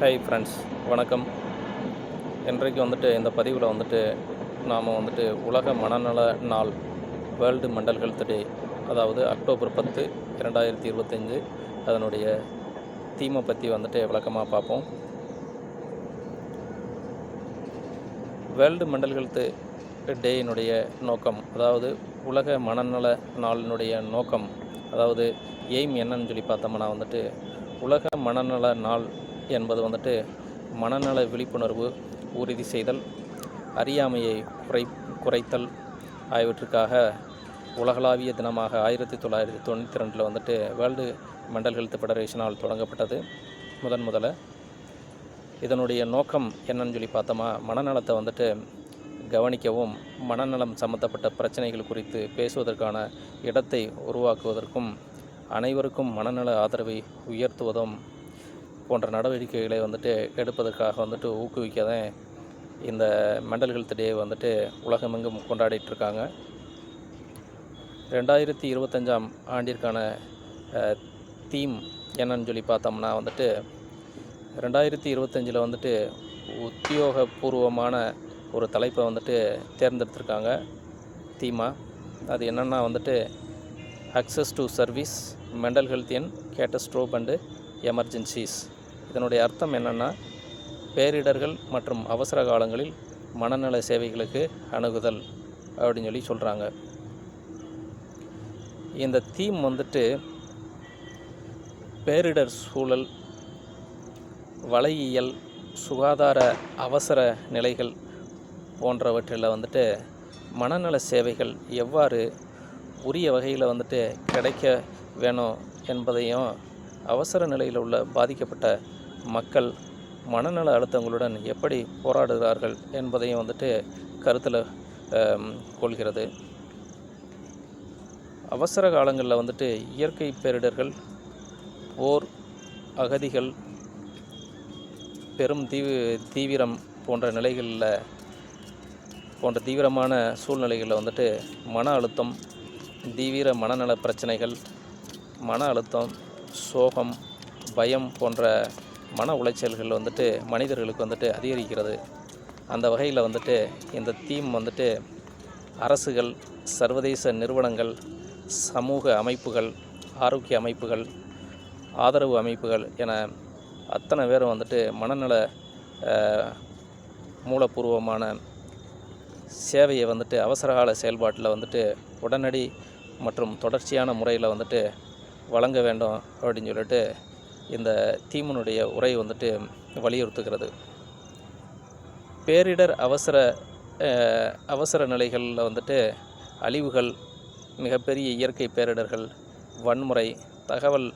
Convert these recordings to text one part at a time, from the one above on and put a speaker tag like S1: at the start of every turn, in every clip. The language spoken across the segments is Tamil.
S1: ஹாய் ஃப்ரெண்ட்ஸ், வணக்கம். இன்றைக்கு இந்த பதிவில் நாம் உலக மனநல நாள், வேர்ல்டு மெண்டல் ஹெல்த் டே, அதாவது அக்டோபர் 10, 2025 அதனுடைய தீமை பற்றி விளக்கமாக பார்ப்போம். வேர்ல்டு மெண்டல் ஹெல்த் டேயினுடைய நோக்கம், அதாவது உலக மனநல நாளினுடைய நோக்கம், அதாவது எய்ம் என்னன்னு சொல்லி பார்த்தோம்னா உலக மனநல நாள் என்பது மனநல விழிப்புணர்வு உறுதி செய்தல், அறியாமையை குறைத்தல் ஆகியவற்றுக்காக உலகளாவிய தினமாக 1992 வேர்ல்டு மெண்டல் ஹெல்த் ஃபெடரேஷனால் தொடங்கப்பட்டது. முதல்ல இதனுடைய நோக்கம் என்னன்னு சொல்லி பார்த்தோமா, மனநலத்தை கவனிக்கவும், மனநலம் சம்மந்தப்பட்ட பிரச்சனைகள் குறித்து பேசுவதற்கான இடத்தை உருவாக்குவதற்கும், அனைவருக்கும் மனநல ஆதரவை உயர்த்துவதும் போன்ற நடவடிக்கைகளை எடுப்பதற்காக ஊக்குவிக்க தான் இந்த மெண்டல் ஹெல்த் டே உலகமெங்கும் கொண்டாடிட்டுருக்காங்க. 2025 ஆண்டிற்கான தீம் என்னன்னு சொல்லி பார்த்தோம்னா 2025 உத்தியோகபூர்வமான ஒரு தலைப்பை தேர்ந்தெடுத்திருக்காங்க தீமாக. அது என்னென்னா access to service, mental health in catastrophe and emergencies. இதனுடைய அர்த்தம் என்னென்னா, பேரிடர்கள் மற்றும் அவசர காலங்களில் மனநல சேவைகளுக்கு அணுகுதல் அப்படின்னு சொல்லி சொல்கிறாங்க. இந்த தீம் பேரிடர் சூழல், வலையியல், சுகாதார அவசர நிலைகள் போன்றவற்றில் மனநல சேவைகள் எவ்வாறு உரிய வகையில் கிடைக்க வேணும் என்பதையும், அவசர நிலையில் உள்ள பாதிக்கப்பட்ட மக்கள் மனநல அழுத்தங்களுடன் எப்படி போராடுகிறார்கள் என்பதையும் கருத்தில் கொள்கிறது. அவசர காலங்களில் இயற்கை பேரிடர்கள், போர், அகதிகள், பெரும் தீவிரம் போன்ற தீவிரமான சூழ்நிலைகளில் மன அழுத்தம், தீவிர மனநல பிரச்சனைகள், மன அழுத்தம், சோகம், பயம் போன்ற மன உளைச்சல்கள் மனிதர்களுக்கு அதிகரிக்கிறது. அந்த வகையில் இந்த தீம் அரசுகள், சர்வதேச நிறுவனங்கள், சமூக அமைப்புகள், ஆரோக்கிய அமைப்புகள், ஆதரவு அமைப்புகள் என அத்தனை பேரும் மனநல மூலப்பூர்வமான சேவையை அவசரகால செயல்பாட்டில் உடனடி மற்றும் தொடர்ச்சியான முறையில் வழங்க வேண்டும் அப்படின்னு சொல்லிட்டு இந்த தீமினுடைய உரை வலியுறுத்துகிறது. பேரிடர் அவசர நிலைகளில் அழிவுகள், மிகப்பெரிய இயற்கை பேரிடர்கள், வன்முறை, தகவல்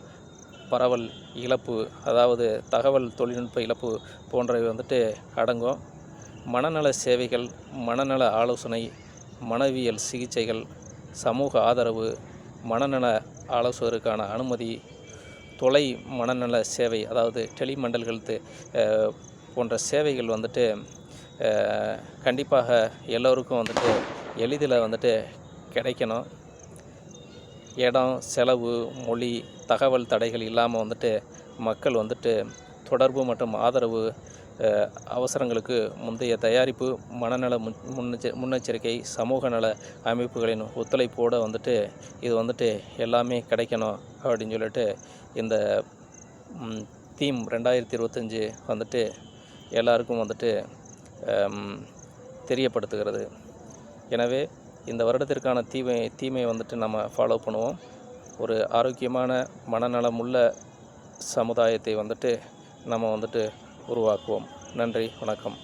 S1: பரவல் இழப்பு, அதாவது தகவல் தொழில்நுட்ப இழப்பு போன்றவை அடங்கும். மனநல சேவைகள், மனநல ஆலோசனை, மனவியல் சிகிச்சைகள், சமூக ஆதரவு, மனநல ஆலோசகருக்கான அனுமதி, தொலை மனநல சேவை, அதாவது டெலிமெண்டல் ஹெல்த்து போன்ற சேவைகள் கண்டிப்பாக எல்லோருக்கும் எளிதில் கிடைக்கணும். இடம், செலவு, மொழி, தகவல் தடைகள் இல்லாமல் மக்கள் தொடர்பு மற்றும் ஆதரவு, அவசரங்களுக்கு முந்தைய தயாரிப்பு, மனநல முன்னெச்சரிக்கை, சமூக நல அமைப்புகளின் ஒத்துழைப்போடு இது எல்லாமே கிடைக்கணும் அப்படின்னு சொல்லிட்டு இந்த தீம் 2025 எல்லாருக்கும் தெரியப்படுத்துகிறது. எனவே இந்த வருடத்திற்கான தீமை நம்ம ஃபாலோ பண்ணுவோம். ஒரு ஆரோக்கியமான மனநலமுள்ள சமுதாயத்தை நம்ம உருவாக்குவோம். நன்றி, வணக்கம்.